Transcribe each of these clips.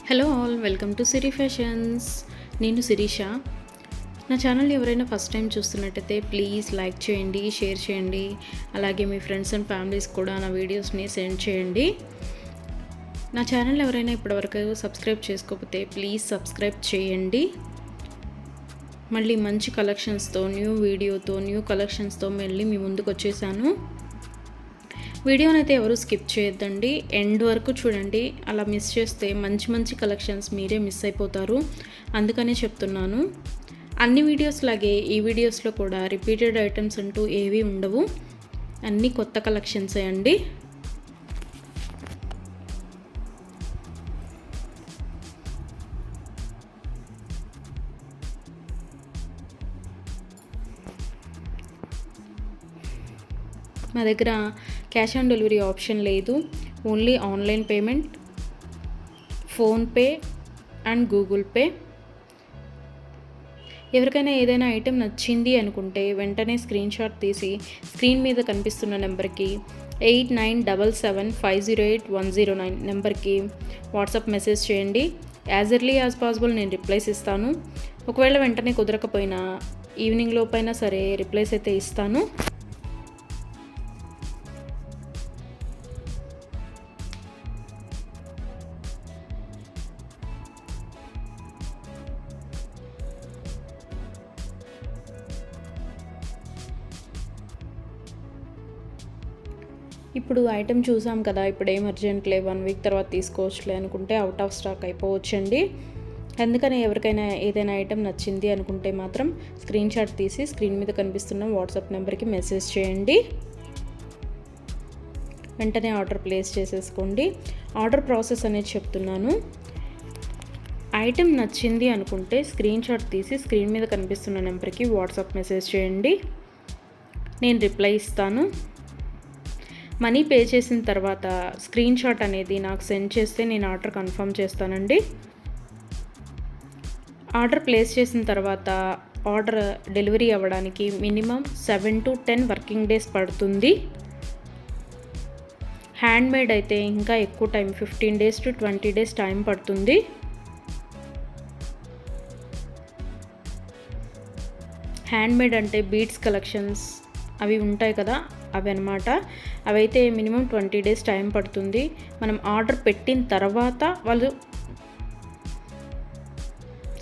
Hello all, welcome to Siri fashions. నేను శిరీష. నా channel ఎవరైనా ఫస్ట్ టైం చూస్తున్నట్టయితే ప్లీజ్ లైక్ చేయండి, షేర్ చేయండి. అలాగే మీ ఫ్రెండ్స్ అండ్ ఫ్యామిలీస్ కూడా నా వీడియోస్ని సెండ్ చేయండి. నా ఛానల్ ఎవరైనా ఇప్పటివరకు సబ్స్క్రైబ్ చేసుకోకపోతే ప్లీజ్ సబ్స్క్రైబ్ చేయండి. మళ్ళీ మంచి కలెక్షన్స్తో, న్యూ వీడియోతో, న్యూ కలెక్షన్స్తో మళ్ళీ మీ ముందుకు వచ్చేసాను. వీడియోని అయితే ఎవరు స్కిప్ చేయొద్దండి, ఎండ్ వరకు చూడండి. అలా మిస్ చేస్తే మంచి మంచి కలెక్షన్స్ మీరే మిస్ అయిపోతారు. అందుకనే చెప్తున్నాను. అన్ని వీడియోస్ లాగే ఈ వీడియోస్లో కూడా రిపీటెడ్ ఐటమ్స్ అంటూ ఏవీ ఉండవు. అన్నీ కొత్త కలెక్షన్సే అండి. మా దగ్గర క్యాష్ ఆన్ డెలివరీ ఆప్షన్ లేదు. Only online payment, PhonePe and Google pay. ఎవరికైనా ఏదైనా ఐటెం నచ్చింది అనుకుంటే వెంటనే స్క్రీన్ షాట్ తీసి స్క్రీన్ మీద కనిపిస్తున్న నెంబర్కి 8977508109 నెంబర్కి వాట్సాప్ మెసేజ్ చేయండి. యాజ్ ఎర్లీ యాజ్ పాసిబుల్ నేను రిప్లైస్ ఇస్తాను. ఒకవేళ వెంటనే కుదరకపోయినా ఈవినింగ్ లోపైనా సరే రిప్లైస్ అయితే ఇస్తాను. ఇప్పుడు ఐటెం చూసాం కదా, ఇప్పుడు ఏం అర్జెంట్లే, 1 వీక్ తర్వాత తీసుకోవచ్చులే అనుకుంటే అవుట్ ఆఫ్ స్టాక్ అయిపోవచ్చండి. అందుకని ఎవరికైనా ఏదైనా ఐటెం నచ్చింది అనుకుంటే మాత్రం స్క్రీన్ షాట్ తీసి స్క్రీన్ మీద కనిపిస్తున్న వాట్సాప్ నెంబర్కి మెసేజ్ చేయండి. వెంటనే ఆర్డర్ ప్లేస్ చేసేసుకోండి. ఆర్డర్ ప్రాసెస్ అనేది చెప్తున్నాను. ఐటెం నచ్చింది అనుకుంటే స్క్రీన్ షాట్ తీసి స్క్రీన్ మీద కనిపిస్తున్న నెంబర్కి వాట్సాప్ మెసేజ్ చేయండి. నేను రిప్లై ఇస్తాను. మనీ పే చేసిన తర్వాత స్క్రీన్ షాట్ అనేది నాకు సెండ్ చేస్తే నేను ఆర్డర్ కన్ఫర్మ్ చేస్తానండి. ఆర్డర్ ప్లేస్ చేసిన తర్వాత ఆర్డర్ డెలివరీ అవ్వడానికి మినిమం 7 to 10 వర్కింగ్ డేస్ పడుతుంది. హ్యాండ్మేడ్ అయితే ఇంకా ఎక్కువ time, 15 days to 20 days time పడుతుంది. హ్యాండ్మేడ్ అంటే బీడ్స్ కలెక్షన్స్ అవి ఉంటాయి కదా, అవి అనమాట. అవైతే మినిమం 20 days టైం పడుతుంది. మనం ఆర్డర్ పెట్టిన తర్వాత వాళ్ళు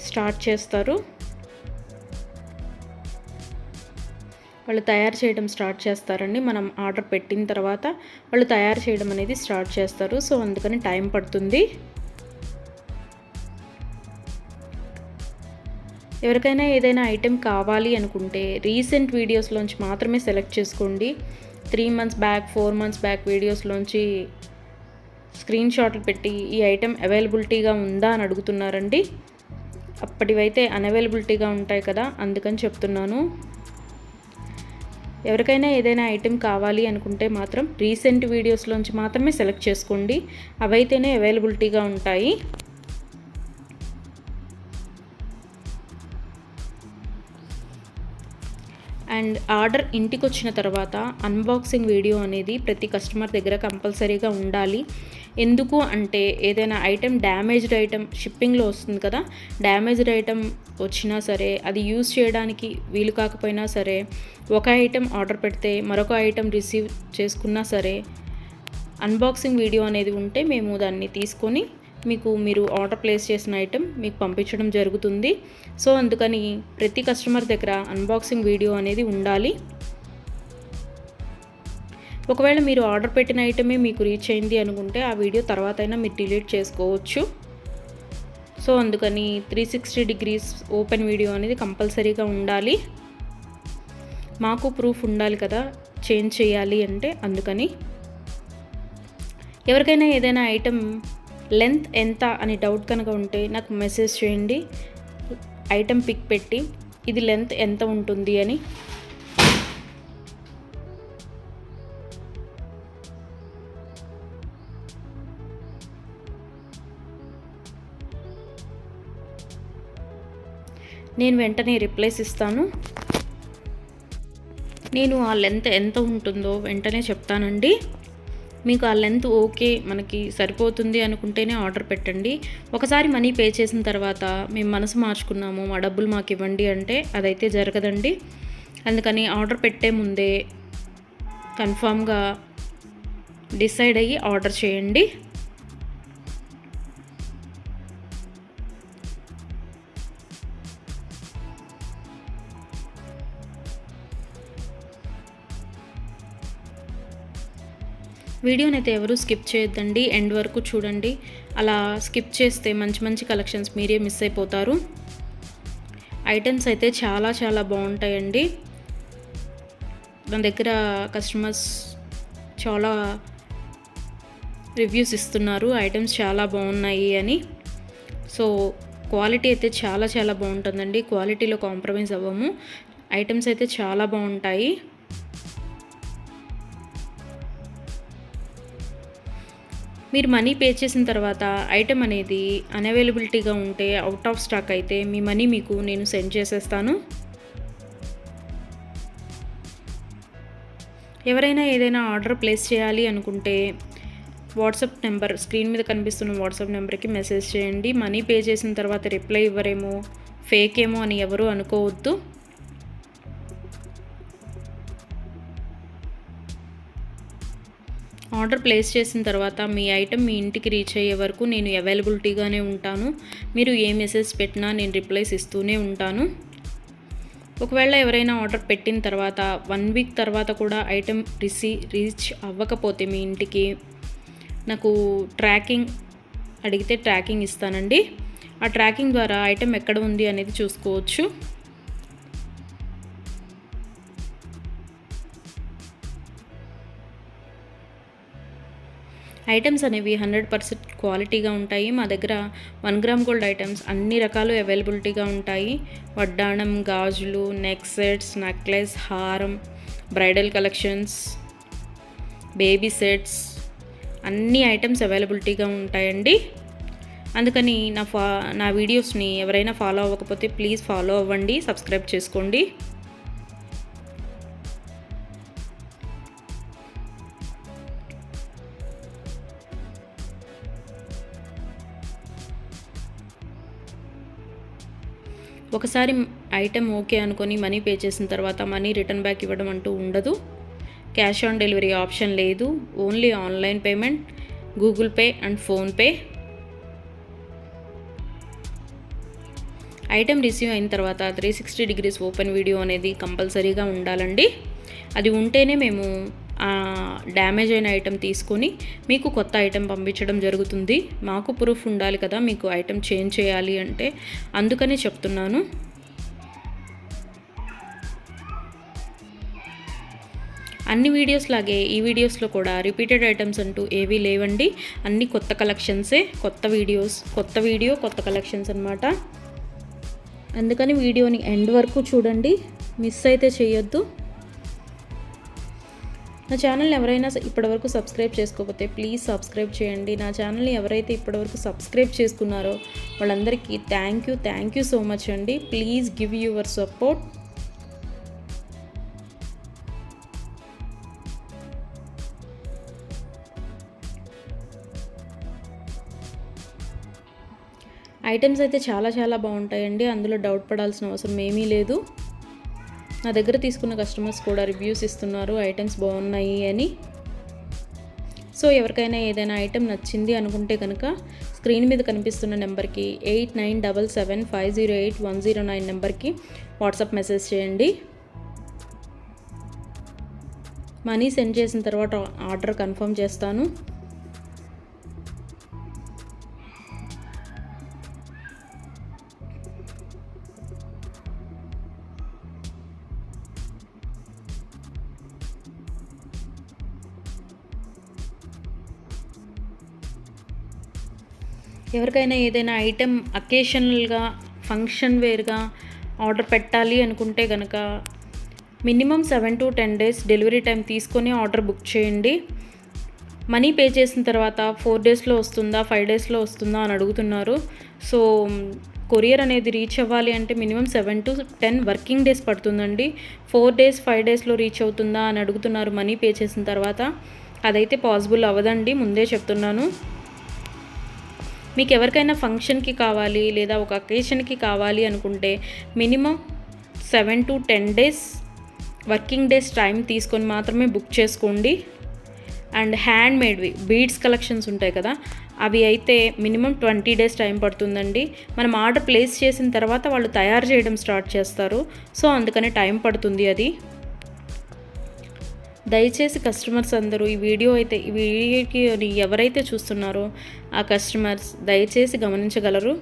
స్టార్ట్ చేస్తారు. వాళ్ళు తయారు చేయడం స్టార్ట్ చేస్తారండి. మనం ఆర్డర్ పెట్టిన తర్వాత వాళ్ళు తయారు చేయడం అనేది స్టార్ట్ చేస్తారు. సో అందుకని టైం పడుతుంది. ఎవరికైనా ఏదైనా ఐటెం కావాలి అనుకుంటే రీసెంట్ వీడియోస్లోంచి మాత్రమే సెలెక్ట్ చేసుకోండి. 3 months బ్యాక్, 4 months బ్యాక్ వీడియోస్లోంచి స్క్రీన్ షాట్లు పెట్టి ఈ ఐటెం అవైలబిలిటీగా ఉందా అని అడుగుతున్నారండి. అప్పటివైతే అన్అవైలబిలిటీగా ఉంటాయి కదా, అందుకని చెప్తున్నాను. ఎవరికైనా ఏదైనా ఐటెం కావాలి అనుకుంటే మాత్రం రీసెంట్ వీడియోస్లోంచి మాత్రమే సెలెక్ట్ చేసుకోండి. అవైతేనే అవైలబిలిటీగా ఉంటాయి. అండ్ ఆర్డర్ ఇంటికి వచ్చిన తర్వాత అన్బాక్సింగ్ వీడియో అనేది ప్రతి కస్టమర్ దగ్గర కంపల్సరీగా ఉండాలి. ఎందుకు అంటే ఏదైనా ఐటెం డ్యామేజ్డ్ ఐటెం షిప్పింగ్లో వస్తుంది కదా, డ్యామేజ్డ్ ఐటెం వచ్చినా సరే, అది యూజ్ చేయడానికి వీలు కాకపోయినా సరే, ఒక ఐటెం ఆర్డర్ పెడితే మరొక ఐటెం రిసీవ్ చేసుకున్నా సరే, అన్బాక్సింగ్ వీడియో అనేది ఉంటే మేము దాన్ని తీసుకొని మీరు ఆర్డర్ ప్లేస్ చేసిన ఐటెం మీకు పంపించడం జరుగుతుంది. సో అందుకని ప్రతి కస్టమర్ దగ్గర అన్బాక్సింగ్ వీడియో అనేది ఉండాలి. ఒకవేళ మీరు ఆర్డర్ పెట్టిన ఐటమే మీకు రీచ్ అయింది అనుకుంటే ఆ వీడియో తర్వాత అయినా మీరు డిలీట్ చేసుకోవచ్చు. సో అందుకని 360 degrees ఓపెన్ వీడియో అనేది కంపల్సరీగా ఉండాలి. మాకు ప్రూఫ్ ఉండాలి కదా చేంజ్ చేయాలి అంటే. అందుకని ఎవరికైనా ఏదైనా ఐటెం లెంత్ ఎంత అని డౌట్ కనుక ఉంటే నాకు మెసేజ్ చేయండి. ఐటెం పిక్ పెట్టి ఇది లెంత్ ఎంత ఉంటుంది అని. నేను వెంటనే రిప్లైస్ ఇస్తాను. నేను ఆ లెంత్ ఎంత ఉంటుందో వెంటనే చెప్తానండి. మీకు ఆ లెంత్ ఓకే, మనకి సరిపోతుంది అనుకుంటేనే ఆర్డర్ పెట్టండి. ఒకసారి మనీ పే చేసిన తర్వాత మేము మనసు మార్చుకున్నాము, మా డబ్బులు మాకు ఇవ్వండి అంటే అదైతే జరగదండి. అందుకని ఆర్డర్ పెట్టే ముందే కన్ఫామ్గా డిసైడ్ అయ్యి ఆర్డర్ చేయండి. వీడియోని అయితే ఎవరు స్కిప్ చేయొద్దండి, ఎండ్ వరకు చూడండి. అలా స్కిప్ చేస్తే మంచి మంచి కలెక్షన్స్ మీరే మిస్ అయిపోతారు. ఐటమ్స్ అయితే చాలా చాలా బాగుంటాయండి. మన దగ్గర కస్టమర్స్ చాలా రివ్యూస్ ఇస్తున్నారు, ఐటమ్స్ చాలా బాగున్నాయి అని. సో క్వాలిటీ అయితే చాలా చాలా బాగుంటుందండి, క్వాలిటీలో కాంప్రమైజ్ అవ్వము. ఐటమ్స్ అయితే చాలా బాగుంటాయి. మీరు మనీ పే చేసిన తర్వాత ఐటెం అనేది అన్అవైలబిలిటీగా ఉంటే, అవుట్ ఆఫ్ స్టాక్ అయితే మీ మనీ మీకు నేను సెండ్ చేసేస్తాను. ఎవరైనా ఏదైనా ఆర్డర్ ప్లేస్ చేయాలి అనుకుంటే వాట్సాప్ నెంబర్, స్క్రీన్ మీద కనిపిస్తున్న వాట్సాప్ నెంబర్కి మెసేజ్ చేయండి. మనీ పే చేసిన తర్వాత రిప్లై ఇవ్వరేమో, ఫేక్ ఏమో అని ఎవరు అనుకోవద్దు. ఆర్డర్ ప్లేస్ చేసిన తర్వాత మీ ఐటెం మీ ఇంటికి రీచ్ అయ్యే వరకు నేను అవైలబిలిటీగానే ఉంటాను. మీరు ఏ మెసేజ్ పెట్టినా నేను రిప్లైస్ ఇస్తూనే ఉంటాను. ఒకవేళ ఎవరైనా ఆర్డర్ పెట్టిన తర్వాత 1 వీక్ తర్వాత కూడా ఐటెం రీచ్ అవ్వకపోతే మీ ఇంటికి నాకు ట్రాకింగ్ అడిగితే ట్రాకింగ్ ఇస్తానండి. ఆ ట్రాకింగ్ ద్వారా ఐటెం ఎక్కడ ఉంది అనేది చూసుకోవచ్చు. ఐటమ్స్ అనేవి 100% క్వాలిటీగా ఉంటాయి. మా దగ్గర 1 గ్రామ్ గోల్డ్ ఐటమ్స్ అన్ని రకాలు అవైలబిలిటీగా ఉంటాయి. వడ్డాణం, గాజులు, నెక్ సెట్స్, నెక్లెస్, హారం, బ్రైడల్ కలెక్షన్స్, బేబీ సెట్స్, అన్ని ఐటమ్స్ అవైలబిలిటీగా ఉంటాయండి. అందుకని నా వీడియోస్ని ఎవరైనా ఫాలో అవ్వకపోతే ప్లీజ్ ఫాలో అవ్వండి, సబ్స్క్రైబ్ చేసుకోండి. ఒకసారి ఐటెం ఓకే అనుకొని మనీ పే చేసిన తర్వాత మనీ రిటర్న్ బ్యాక్ ఇవ్వడం అంటూ ఉండదు. క్యాష్ ఆన్ డెలివరీ ఆప్షన్ లేదు. Only online payment, Google pay and PhonePe. Item receive అయిన తర్వాత 360 డిగ్రీస్ ఓపెన్ వీడియో అనేది కంపల్సరీగా ఉండాలండి. అది ఉంటేనే మేము డ్యామేజ్ అయిన ఐటెం తీసుకొని మీకు కొత్త ఐటెం పంపించడం జరుగుతుంది. మాకు ప్రూఫ్ ఉండాలి కదా మీకు ఐటెం చేంజ్ చేయాలి అంటే, అందుకనే చెప్తున్నాను. అన్ని వీడియోస్ లాగే ఈ వీడియోస్లో కూడా రిపీటెడ్ ఐటమ్స్ అంటూ ఏవీ లేవండి. అన్ని కొత్త కలెక్షన్సే, కొత్త వీడియో కొత్త కలెక్షన్స్ అన్నమాట. అందుకని వీడియోని ఎండ్ వరకు చూడండి, మిస్ అయితే చేయొద్దు. నా ఛానల్ని ఎవరైనా ఇప్పటివరకు సబ్స్క్రైబ్ చేసుకోకపోతే ప్లీజ్ సబ్స్క్రైబ్ చేయండి. నా ఛానల్ని ఎవరైతే ఇప్పటివరకు సబ్స్క్రైబ్ చేసుకున్నారో వాళ్ళందరికీ థ్యాంక్ యూ సో మచ్ అండి. Please give your support. Items అయితే చాలా చాలా బాగుంటాయండి, అందులో డౌట్ పడాల్సిన అవసరం ఏమీ లేదు. నా దగ్గర తీసుకున్న కస్టమర్స్ కూడా రివ్యూస్ ఇస్తున్నారు ఐటమ్స్ బాగున్నాయి అని. సో ఎవరికైనా ఏదైనా ఐటెం నచ్చింది అనుకుంటే కనుక స్క్రీన్ మీద కనిపిస్తున్న నెంబర్కి 8977508109 నెంబర్కి వాట్సాప్ మెసేజ్ చేయండి. మనీ సెండ్ చేసిన తర్వాత ఆర్డర్ కన్ఫర్మ్ చేస్తాను. ఎవరికైనా ఏదైనా ఐటెం అకేషనల్గా, ఫంక్షన్ వేర్గా ఆర్డర్ పెట్టాలి అనుకుంటే కనుక minimum 7 to 10 days delivery time తీసుకొని ఆర్డర్ బుక్ చేయండి. మనీ పే చేసిన తర్వాత 4 daysలో వస్తుందా, 5 daysలో వస్తుందా అని అడుగుతున్నారు. సో కొరియర్ అనేది రీచ్ అవ్వాలి అంటే మినిమం 7 to 10 వర్కింగ్ డేస్ పడుతుందండి. 4 days 5 daysలో రీచ్ అవుతుందా అని అడుగుతున్నారు మనీ పే చేసిన తర్వాత. అదైతే పాసిబుల్ అవ్వదండి, ముందే చెప్తున్నాను. మీకు ఎవరికైనా ఫంక్షన్కి కావాలి లేదా ఒక అకేషన్కి కావాలి అనుకుంటే minimum 7 to 10 days working days time తీసుకొని మాత్రమే బుక్ చేసుకోండి. అండ్ హ్యాండ్ మేడ్వి బీడ్స్ కలెక్షన్స్ ఉంటాయి కదా, అవి అయితే మినిమం 20 డేస్ టైం పడుతుందండి. మనం ఆర్డర్ ప్లేస్ చేసిన తర్వాత వాళ్ళు తయారు చేయడం స్టార్ట్ చేస్తారు, సో అందుకని టైం పడుతుంది అది. దయచేసి కస్టమర్స్ అందరూ ఈ వీడియోకి ఎవరైతే చూస్తున్నారో ఆ కస్టమర్స్ దయచేసి గమనించగలరు.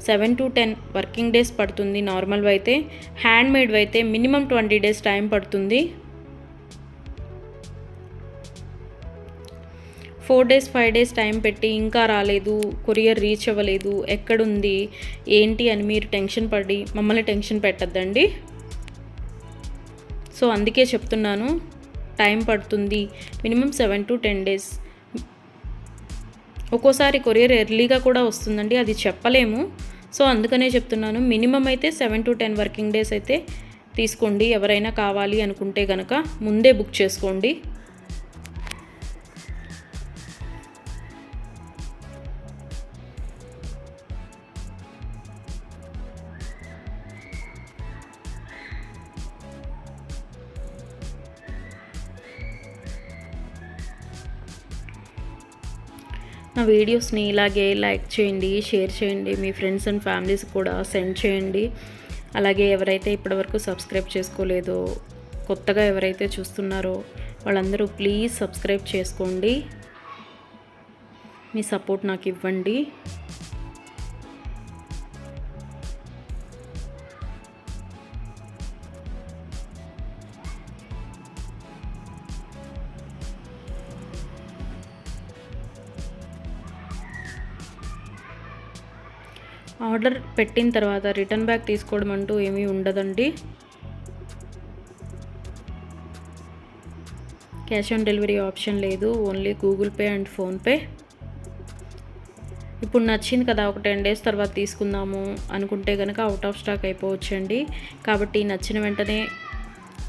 7 to 10 వర్కింగ్ డేస్ పడుతుంది నార్మల్వి అయితే. హ్యాండ్ మేడ్వి అయితే మినిమం 20 డేస్ టైం పడుతుంది. 4 డేస్ 5 డేస్ టైం పెట్టి ఇంకా రాలేదు, కొరియర్ రీచ్ అవ్వలేదు, ఎక్కడుంది ఏంటి అని మీరు టెన్షన్ పడి మమ్మల్ని టెన్షన్ పెట్టద్దండి. సో అందుకే చెప్తున్నాను, టైం పడుతుంది మినిమం 7 to 10 డేస్. ఒక్కోసారి కొరియర్ ఎర్లీగా కూడా వస్తుందండి, అది చెప్పలేము. సో అందుకనే చెప్తున్నాను, మినిమం అయితే 7 to 10 వర్కింగ్ డేస్ అయితే తీసుకోండి. ఎవరైనా కావాలి అనుకుంటే కనుక ముందే బుక్ చేసుకోండి. నా వీడియోస్ని ఇలాగే లైక్ చేయండి, షేర్ చేయండి, మీ ఫ్రెండ్స్ అండ్ ఫ్యామిలీస్ కూడా సెండ్ చేయండి. అలాగే ఎవరైతే ఇప్పటివరకు సబ్స్క్రైబ్ చేసుకోలేదో, కొత్తగా ఎవరైతే చూస్తున్నారో వాళ్ళందరూ ప్లీజ్ సబ్స్క్రైబ్ చేసుకోండి. మీ సపోర్ట్ నాకు ఇవ్వండి. ఆర్డర్ పెట్టిన తర్వాత రిటర్న్ బ్యాక్ తీసుకోవడం అంటూ ఏమీ ఉండదండి. క్యాష్ ఆన్ డెలివరీ ఆప్షన్ లేదు, only Google pay and PhonePe. ఇప్పుడు నచ్చింది కదా, ఒక 10 డేస్ తర్వాత తీసుకుందాము అనుకుంటే కనుక అవుట్ ఆఫ్ స్టాక్ అయిపోవచ్చండి. కాబట్టి నచ్చిన వెంటనే,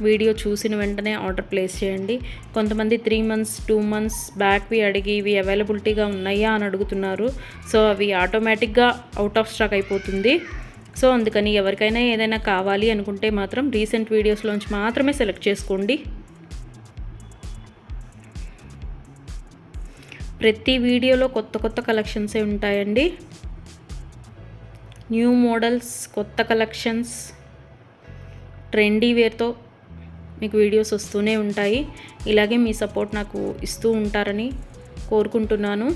వీడియో చూసిన వెంటనే ఆర్డర్ ప్లేస్ చేయండి. కొంతమంది 3 months 2 months బ్యాక్వి అడిగి ఇవి అవైలబిలిటీగా ఉన్నాయా అని అడుగుతున్నారు. సో అవి ఆటోమేటిక్గా అవుట్ ఆఫ్ స్టాక్ అయిపోతుంది. సో అందుకని ఎవరికైనా ఏదైనా కావాలి అనుకుంటే మాత్రం రీసెంట్ వీడియోస్లోంచి మాత్రమే సెలెక్ట్ చేసుకోండి. ప్రతి వీడియోలో కొత్త కొత్త కలెక్షన్సే ఉంటాయండి. న్యూ మోడల్స్, కొత్త కలెక్షన్స్, ట్రెండీ వేర్తో మీకు వీడియోస్ వస్తూనే ఉంటాయి. ఇలాగే మీ సపోర్ట్ నాకు ఇస్తూ ఉంటారని కోరుకుంటున్నాను.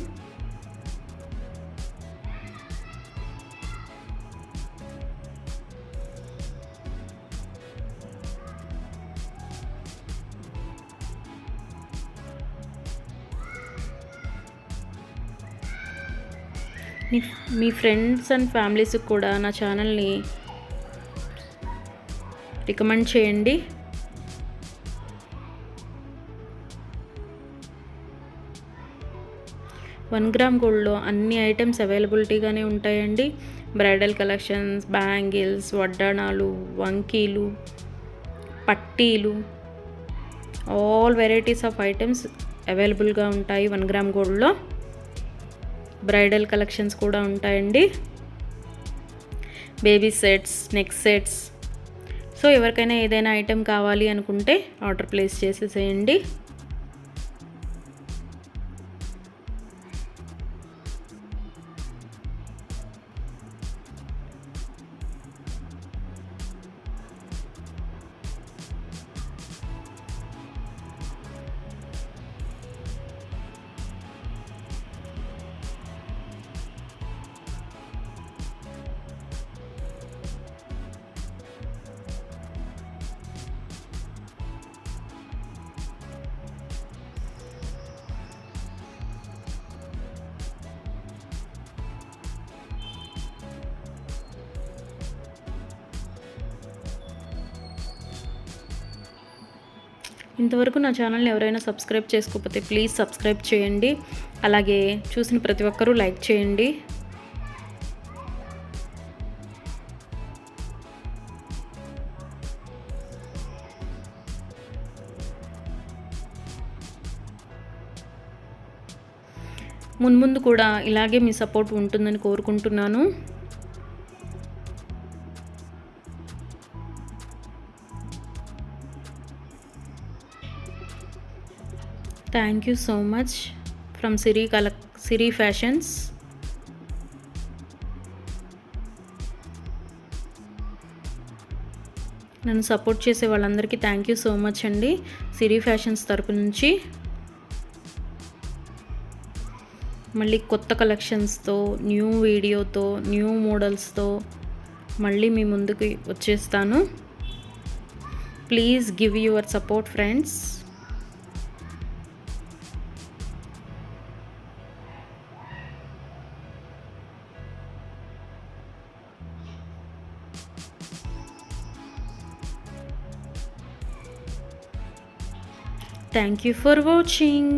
మీ ఫ్రెండ్స్ అండ్ ఫ్యామిలీస్కి కూడా నా ఛానల్ని రికమెండ్ చేయండి. వన్ గ్రామ్ గోల్డ్లో అన్ని ఐటమ్స్ అవైలబిలిటీగానే ఉంటాయండి. బ్రైడల్ కలెక్షన్స్, బ్యాంగిల్స్, వడ్డాణాలు, వంకీలు, పట్టీలు, ఆల్ వెరైటీస్ ఆఫ్ ఐటమ్స్ అవైలబుల్గా ఉంటాయి 1 గ్రామ్ గోల్డ్లో. బ్రైడల్ కలెక్షన్స్ కూడా ఉంటాయండి. Baby sets, neck sets. So ఎవరికైనా ఏదైనా ఐటెం కావాలి అనుకుంటే ఆర్డర్ ప్లేస్ చేసేసేయండి. ఇంతవరకు నా ఛానల్ని ఎవరైనా సబ్స్క్రైబ్ చేసుకోకపోతే ప్లీజ్ సబ్స్క్రైబ్ చేయండి. అలాగే చూసిన ప్రతి ఒక్కరూ లైక్ చేయండి. మున్ముందు కూడా ఇలాగే మీ సపోర్ట్ ఉంటుందని కోరుకుంటున్నాను. Thank you so much from Siri fashions. నన్ను సపోర్ట్ చేసే వాళ్ళందరికీ థ్యాంక్ యూ సో మచ్ అండి సిరి ఫ్యాషన్స్ తరపు నుంచి. మళ్ళీ కొత్త కలెక్షన్స్తో, న్యూ వీడియోతో, న్యూ మోడల్స్తో మళ్ళీ మీ ముందుకు వచ్చేస్తాను. Please give your support friends. Thank you for watching.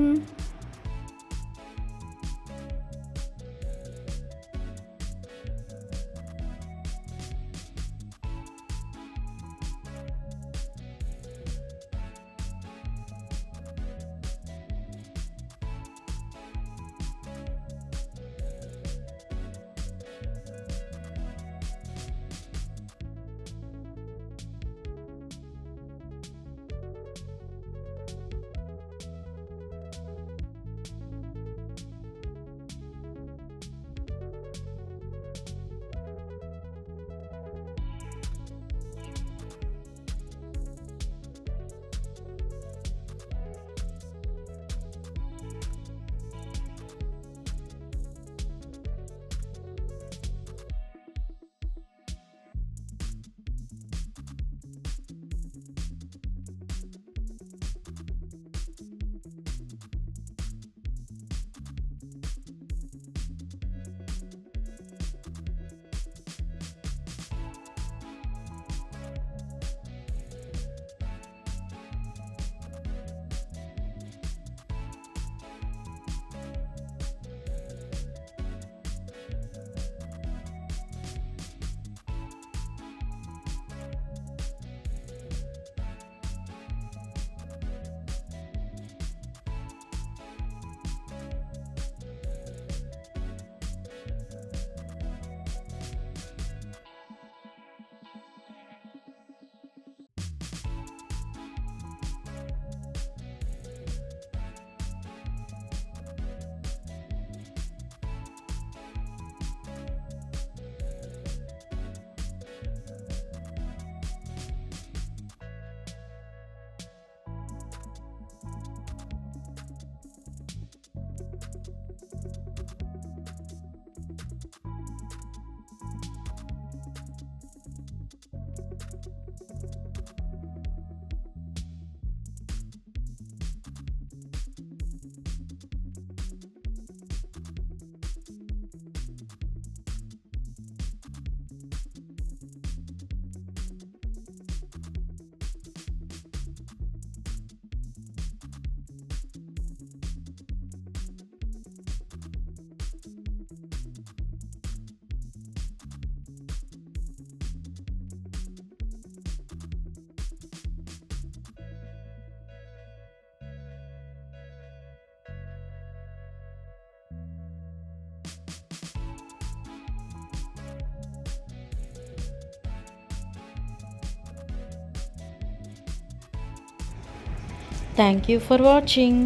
Thank you for watching.